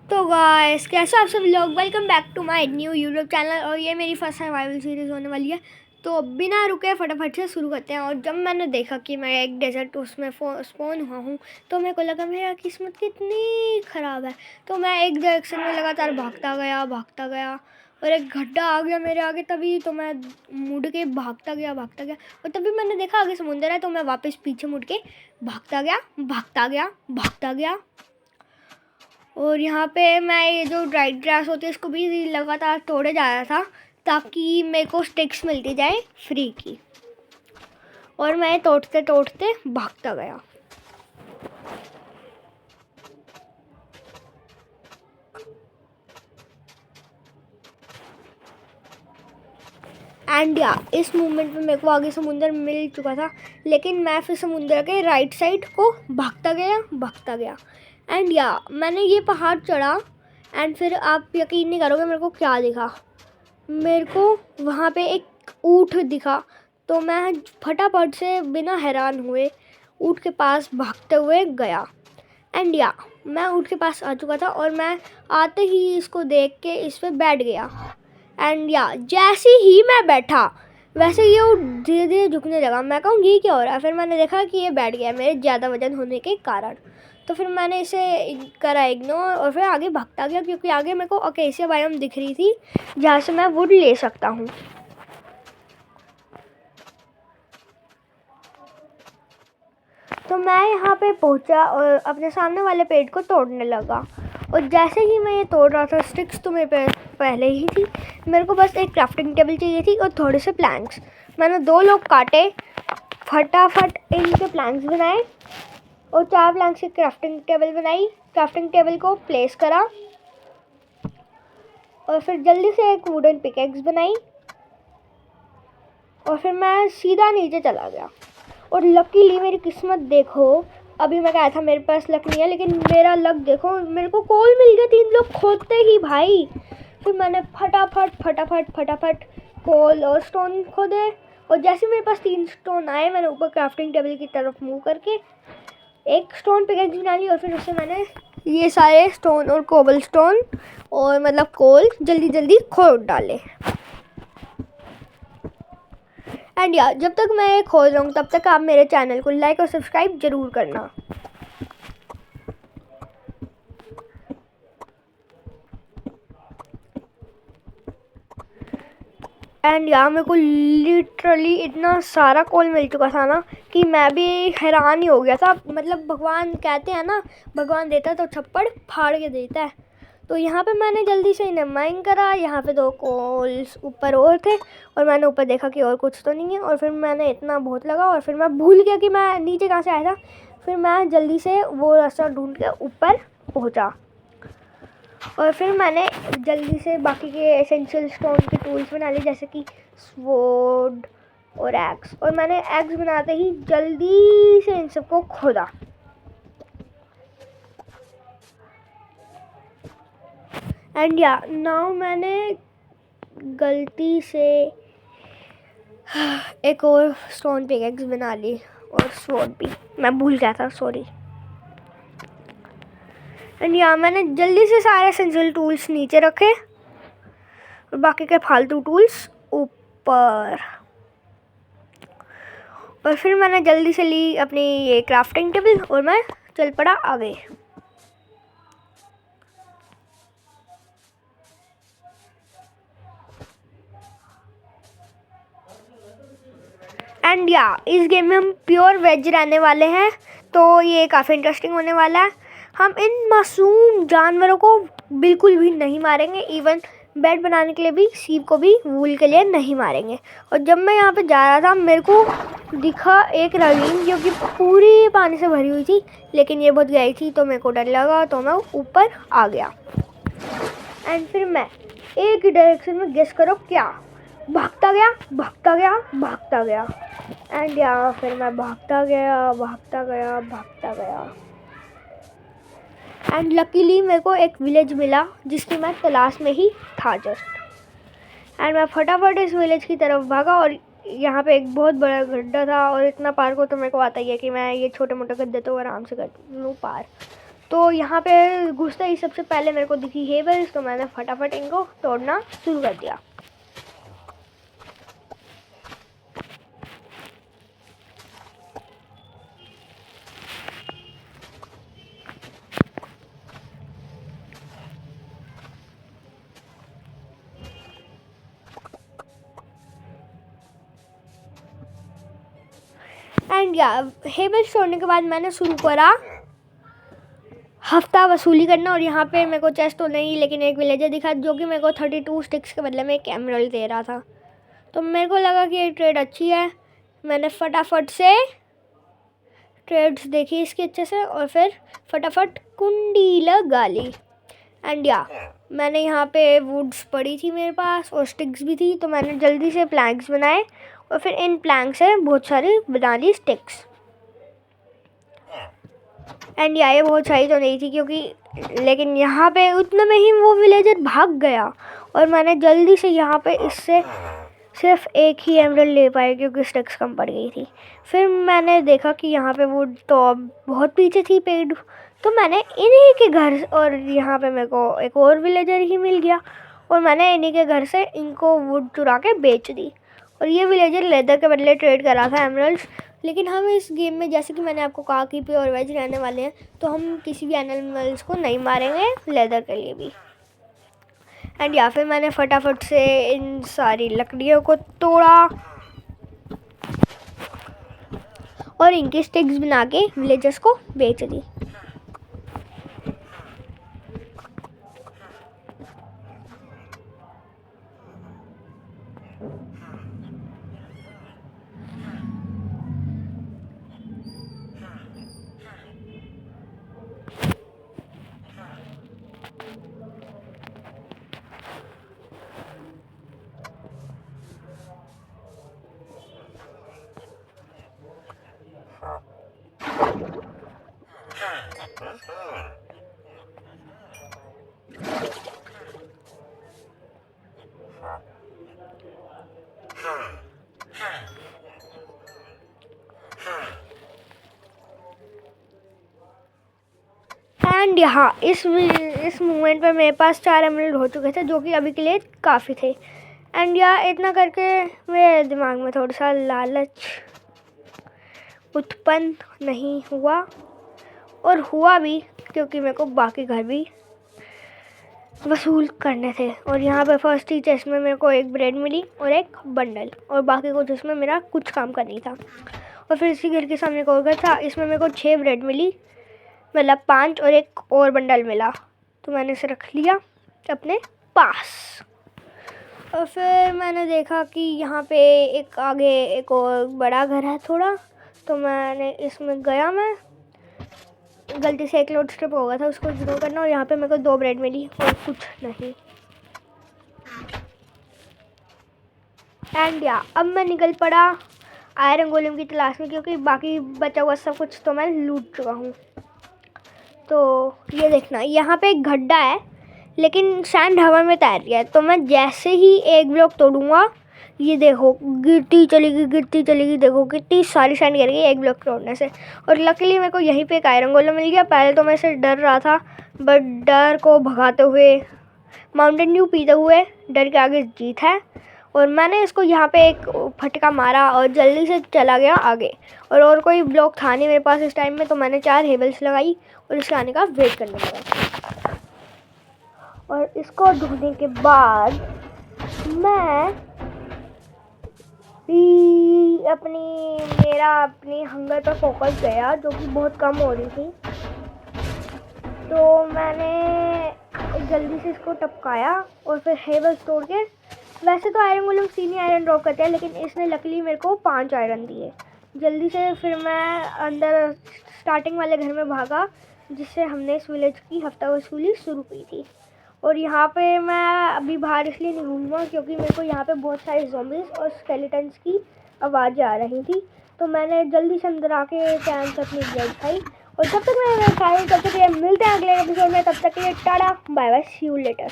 तो गाइस कैसे आप सब लोग, welcome back to my new YouTube channel. और ये मेरी फर्स्ट सर्वाइवल सीरीज़ होने वाली है। तो बिना रुके फटाफट से शुरू करते हैं। और जब मैंने देखा कि मैं एक डेजर्ट उसमें स्पॉन हुआ हूँ तो मेरे को लगा मेरा किस्मत कितनी ख़राब है। तो मैं एक डायरेक्शन में लगातार भागता गया और एक गड्ढा आ गया मेरे आगे। तभी तो मैं मुड़ के भागता गया और तभी मैंने देखा आगे समुंदर है। तो मैं वापस पीछे मुड़ के भागता गया। और यहाँ पे मैं ये जो ड्राइड ग्रास होती है इसको भी लगातार तोड़े जा रहा था ताकि मेरे को स्टिक्स मिलती जाए फ्री की। और मैं तोड़ते भागता गया। एंड या इस मूवमेंट में मेरे को आगे समुंदर मिल चुका था, लेकिन मैं फिर समुंदर के राइट साइड को भागता गया। एंड या मैंने ये पहाड़ चढ़ा एंड फिर आप यकीन नहीं करोगे मेरे को क्या दिखा। मेरे को वहाँ पे एक ऊँट दिखा। तो मैं फटाफट से बिना हैरान हुए ऊँट के पास भागते हुए गया। एंड या मैं ऊँट के पास आ चुका था और मैं आते ही इसको देख के इस पर बैठ गया। एंड या जैसे ही मैं बैठा वैसे ये ऊँट धीरे धीरे झुकने लगा। मैं कहूँ ये क्या हो रहा है। फिर मैंने देखा कि ये बैठ गया मेरे ज़्यादा वजन होने के कारण। तो फिर मैंने इसे करा इग्नोर और फिर आगे भागता गया, क्योंकि आगे मेरे को अकेसिया बायोम दिख रही थी जहाँ से मैं वुड ले सकता हूँ। तो मैं यहाँ पे पहुँचा और अपने सामने वाले पेड़ को तोड़ने लगा। और जैसे ही मैं ये तोड़ रहा था, स्टिक्स तो मेरे पहले ही थी। मेरे को बस एक क्राफ्टिंग टेबल चाहिए थी और थोड़े से प्लैंक्स। मैंने 2 लोग काटे, फटाफट इनके प्लैंक्स बनाए और 4 प्लैंक्स की क्राफ्टिंग टेबल बनाई। क्राफ्टिंग टेबल को प्लेस करा और फिर जल्दी से एक वुडन पिकेक्स बनाई और फिर मैं सीधा नीचे चला गया। और लकीली मेरी किस्मत देखो, अभी मैं कहा था मेरे पास लक नहीं है, लेकिन मेरा लक देखो, मेरे को कोल मिल गया 3 लोग खोदते ही भाई। फिर मैंने फटाफट कोल और स्टोन खोदे। और जैसे मेरे पास 3 स्टोन आए, मैंने ऊपर क्राफ्टिंग टेबल की तरफ मूव करके एक स्टोन पिकेक्स बना ली। और फिर उससे मैंने ये सारे स्टोन और कोबल स्टोन और मतलब कोल जल्दी खोद डाले। एंड या जब तक मैं ये खोज रहा हूँ तब तक आप मेरे चैनल को लाइक और सब्सक्राइब ज़रूर करना। एंड या मेरे को लिटरली इतना सारा कोल मिल चुका था ना कि मैं भी हैरान ही हो गया था। मतलब भगवान कहते हैं ना, भगवान देता है तो छप्पड़ फाड़ के देता है। तो यहाँ पे मैंने जल्दी से इन्हें माइन करा। यहाँ पे 2 कोल्स ऊपर और थे और मैंने ऊपर देखा कि और कुछ तो नहीं है। और फिर मैंने इतना बहुत लगा और फिर मैं भूल गया कि मैं नीचे कहाँ से आया था। फिर मैं जल्दी से वो रास्ता ढूंढ के ऊपर पहुँचा और फिर मैंने जल्दी से बाकी के एसेंशियल स्टोन के टूल्स बना लिए, जैसे कि स्वॉर्ड और एक्स। और मैंने एक्स बनाते ही जल्दी से इन सबको खोदा। एंड या नाउ मैंने गलती से एक और स्टोन पिकेक्स बना ली और स्वॉर्ड भी मैं भूल गया था, सॉरी। एंड यहाँ मैंने जल्दी से सारे एसेंशियल टूल्स नीचे रखे और बाकी के फालतू टूल्स ऊपर। और फिर मैंने जल्दी से ली अपनी ये क्राफ्टिंग टेबल और मैं चल पड़ा आगे। एंड या इस गेम में हम प्योर वेज रहने वाले हैं, तो ये काफ़ी इंटरेस्टिंग होने वाला है। हम इन मासूम जानवरों को बिल्कुल भी नहीं मारेंगे। इवन बेड बनाने के लिए भी सीप को भी वूल के लिए नहीं मारेंगे। और जब मैं यहाँ पे जा रहा था मेरे को दिखा एक ravine जो कि पूरी पानी से भरी हुई थी, लेकिन ये बहुत गहरी थी तो मेरे को डर लगा तो मैं ऊपर आ गया। एंड फिर मैं एक ही डायरेक्शन में, गेस करो क्या, भागता गया। एंड या फिर मैं भागता गया। एंड लकीली मेरे को एक विलेज मिला जिसकी मैं तलाश में ही था जस्ट। एंड मैं फटाफट इस विलेज की तरफ भागा और यहाँ पे एक बहुत बड़ा गड्ढा था और इतना पार को तो मेरे को आता ही है कि मैं ये छोटे मोटे गड्ढे तो आराम से कर लूँ पार। तो यहाँ पे घुसते ही सबसे पहले मेरे को दिखी हेबल्स, तो मैंने फटाफट इनको तोड़ना शुरू कर दिया। एंड या हेबल्स तोड़ने के बाद मैंने शुरू करा हफ्ता वसूली करना। और यहाँ पे मेरे को चेस्ट तो नहीं, लेकिन एक विलेजर दिखा जो कि मेरे को 32 स्टिक्स के बदले में एक एमरल्ड दे रहा था। तो मेरे को लगा कि ये ट्रेड अच्छी है। मैंने फटाफट से ट्रेड्स देखी इसकी अच्छे से और फिर फटाफट कुंडी लगा ली। एंड या मैंने यहाँ पे वुड्स पड़ी थी मेरे पास और स्टिक्स भी थी, तो मैंने जल्दी से प्लैंक्स बनाए और फिर इन प्लैंक से बहुत सारी बना ली स्टिक्स। एंड ये बहुत सही तो नहीं थी क्योंकि, लेकिन यहाँ पे उतने में ही वो विलेजर भाग गया और मैंने जल्दी से यहाँ पे इससे सिर्फ एक ही एमरल्ड ले पाई क्योंकि स्टिक्स कम पड़ गई थी। फिर मैंने देखा कि यहाँ पे वुड तो बहुत पीछे थी पेड़, तो मैंने इन्हीं के घर, और यहाँ पे मेरे को एक और विलेजर ही मिल गया और मैंने इन्हीं के घर से इनको वुड चुरा के बेच दी। और ये विलेजर लेदर के बदले ट्रेड करा था एमरल्ड्स। लेकिन हम इस गेम में, जैसे कि मैंने आपको कहा कि प्योर वेज रहने वाले हैं, तो हम किसी भी एनिमल्स को नहीं मारेंगे लेदर के लिए भी। एंड या फिर मैंने फटाफट से इन सारी लकड़ियों को तोड़ा और इनकी स्टिक्स बना के विलेजर्स को बेच दी। एंड यहाँ इस मोमेंट पे मेरे पास 4 एमरल्ड हो चुके थे जो कि अभी के लिए काफ़ी थे। एंड यहाँ इतना करके मेरे दिमाग में थोड़ा सा लालच उत्पन्न नहीं हुआ, और हुआ भी क्योंकि मेरे को बाकी घर भी वसूल करने थे। और यहाँ पे फर्स्ट ही चेस्ट में मेरे को एक ब्रेड मिली और एक बंडल, और बाकी को जिसमें मेरा कुछ काम का नहीं था। और फिर इसी घर के सामने एक और घर था, इसमें मेरे को 6 ब्रेड मिली, मतलब 5, और एक और बंडल मिला, तो मैंने इसे रख लिया अपने पास। और फिर मैंने देखा कि यहाँ पे एक आगे एक और बड़ा घर है थोड़ा, तो मैंने इसमें गया। मैं गलती से एक लोड स्ट्रिप हो गया था, उसको इग्नोर करना। और यहाँ पे मेरे को 2 ब्रेड मिली और कुछ नहीं। एंड या अब मैं निकल पड़ा आयरन गोलेम की तलाश में, क्योंकि बाकी बचा हुआ सब कुछ तो मैं लूट चुका हूँ। तो ये देखना, यहाँ पे एक गड्ढा है लेकिन सैंड हवा में तैर रही है, तो मैं जैसे ही एक ब्लॉक तोड़ूंगा, ये देखो गिरती चलेगी, देखो कितनी सारी सैंड गिर गई एक ब्लॉक तोड़ने से। और लकीली मेरे को यहीं पे एक आयरन गोलेम मिल गया। पहले तो मैं इसे डर रहा था, बट डर को भगाते हुए, माउंटेन ड्यू पीते हुए डर के आगे जीत है। और मैंने इसको यहाँ पे एक फटका मारा और जल्दी से चला गया आगे। और कोई ब्लॉक था नहीं मेरे पास इस टाइम में, तो मैंने 4 हेबल्स लगाई और इसके आने का वेट करने लगा। और इसको ढूंढने के बाद मैं अपनी हंगर पर फोकस गया, जो कि बहुत कम हो रही थी। तो मैंने जल्दी से इसको टपकाया और फिर हेबल्स तोड़ के, वैसे तो आयरन गोलेम 3 ही आयरन ड्रॉप करते हैं, लेकिन इसने लकीली मेरे को 5 आयरन दिए जल्दी से। फिर मैं अंदर स्टार्टिंग वाले घर में भागा, जिससे हमने इस विलेज की हफ्ता वसूली शुरू की थी। और यहाँ पे मैं अभी बाहर इसलिए नहीं घूमूंगा क्योंकि मेरे को यहाँ पे बहुत सारे ज़ॉम्बीज़ और स्केलेटन्स की आवाज़ें आ रही थी, तो मैंने जल्दी से अंदर आके टाइम से अपनी ब्लड खाई। और जब तक मैं खाई, तब तक ये मिलते हैं अगले एपिसोड में। तब तक के लिए tata bye bye, see you letter.